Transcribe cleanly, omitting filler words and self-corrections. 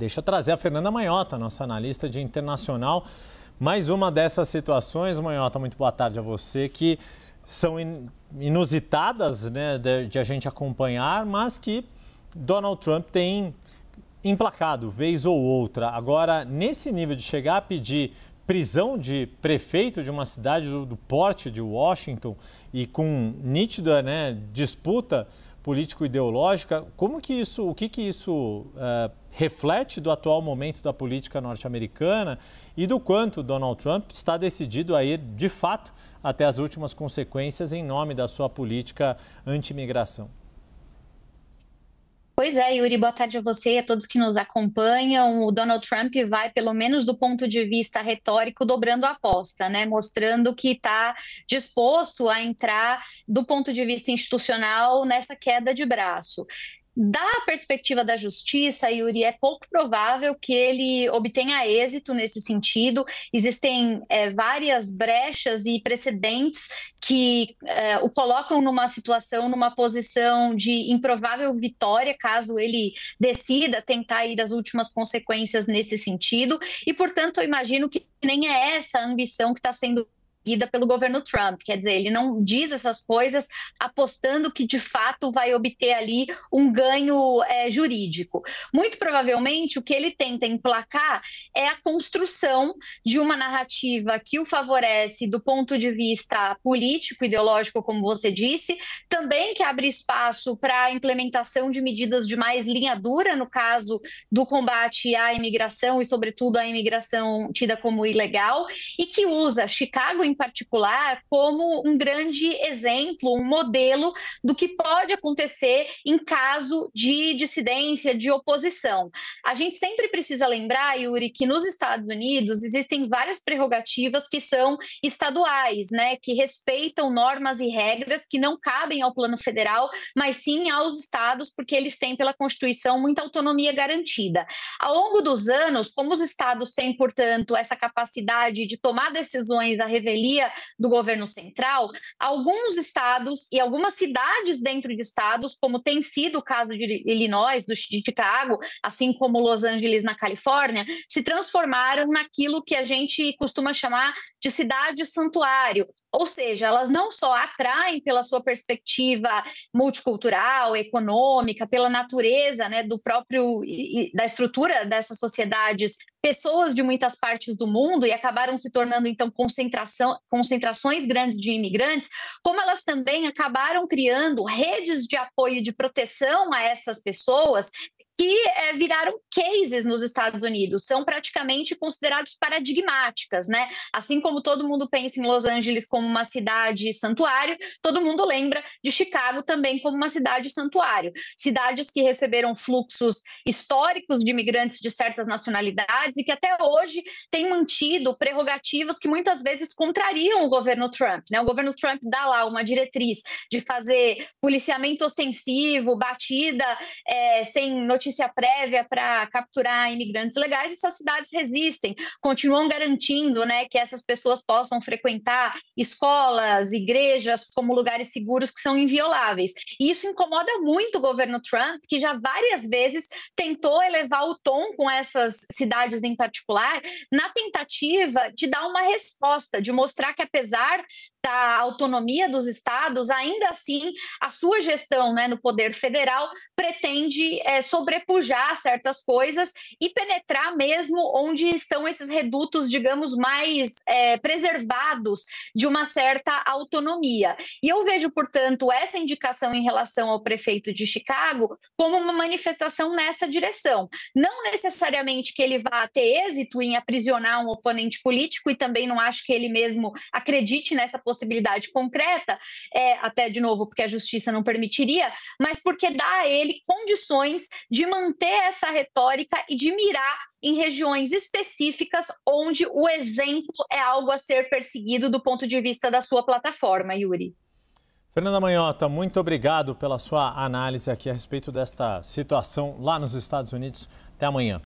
Deixa eu trazer a Fernanda Manhota, nossa analista de internacional. Mais uma dessas situações, Manhota, muito boa tarde a você, que são inusitadas, né, de a gente acompanhar, mas que Donald Trump tem emplacado, vez ou outra. Agora, nesse nível de chegar a pedir prisão de prefeito de uma cidade do porte de Washington e com nítida, né, disputa político-ideológica, o que isso reflete do atual momento da política norte-americana e do quanto Donald Trump está decidido a ir, de fato, até as últimas consequências em nome da sua política anti-imigração? Pois é, Yuri, boa tarde a você e a todos que nos acompanham. O Donald Trump vai, pelo menos do ponto de vista retórico, dobrando a aposta, né? Mostrando que está disposto a entrar, do ponto de vista institucional, nessa queda de braço. Da perspectiva da justiça, Yuri, é pouco provável que ele obtenha êxito nesse sentido. Existem várias brechas e precedentes que o colocam numa situação, numa posição de improvável vitória, caso ele decida tentar ir às últimas consequências nesse sentido. E, portanto, eu imagino que nem é essa a ambição que está sendo pelo governo Trump, quer dizer, ele não diz essas coisas apostando que de fato vai obter ali um ganho jurídico. Muito provavelmente o que ele tenta emplacar é a construção de uma narrativa que o favorece do ponto de vista político, ideológico, como você disse, também que abre espaço para a implementação de medidas de mais linha dura, no caso do combate à imigração e, sobretudo, à imigração tida como ilegal, e que usa Chicago em particular como um grande exemplo, um modelo do que pode acontecer em caso de dissidência, de oposição. A gente sempre precisa lembrar, Yuri, que nos Estados Unidos existem várias prerrogativas que são estaduais, né, que respeitam normas e regras que não cabem ao plano federal, mas sim aos estados, porque eles têm pela Constituição muita autonomia garantida. Ao longo dos anos, como os estados têm, portanto, essa capacidade de tomar decisões à revelia do governo central, alguns estados e algumas cidades dentro de estados, como tem sido o caso de Illinois, de Chicago, assim como Los Angeles na Califórnia, se transformaram naquilo que a gente costuma chamar de cidade santuário. Ou seja, elas não só atraem pela sua perspectiva multicultural, econômica, pela natureza, né, da estrutura dessas sociedades, pessoas de muitas partes do mundo, e acabaram se tornando, então, concentrações grandes de imigrantes, como elas também acabaram criando redes de apoio e de proteção a essas pessoas que viraram cases nos Estados Unidos, são praticamente considerados paradigmáticas, né? Assim como todo mundo pensa em Los Angeles como uma cidade santuário, todo mundo lembra de Chicago também como uma cidade santuário. Cidades que receberam fluxos históricos de imigrantes de certas nacionalidades e que até hoje têm mantido prerrogativas que muitas vezes contrariam o governo Trump, né? O governo Trump dá lá uma diretriz de fazer policiamento ostensivo, batida sem notícia prévia para capturar imigrantes legais, essas cidades resistem, continuam garantindo, né, que essas pessoas possam frequentar escolas, igrejas, como lugares seguros que são invioláveis. E isso incomoda muito o governo Trump, que já várias vezes tentou elevar o tom com essas cidades em particular, na tentativa de dar uma resposta, de mostrar que apesar da autonomia dos estados, ainda assim, a sua gestão, né, no poder federal pretende sobrepujar certas coisas e penetrar mesmo onde estão esses redutos, digamos, mais preservados de uma certa autonomia. E eu vejo, portanto, essa indicação em relação ao prefeito de Chicago como uma manifestação nessa direção. Não necessariamente que ele vá ter êxito em aprisionar um oponente político, e também não acho que ele mesmo acredite nessa possibilidade concreta, até de novo porque a justiça não permitiria, mas porque dá a ele condições de manter essa retórica e de mirar em regiões específicas onde o exemplo é algo a ser perseguido do ponto de vista da sua plataforma, Yuri. Fernanda Manhota, muito obrigado pela sua análise aqui a respeito desta situação lá nos Estados Unidos. Até amanhã.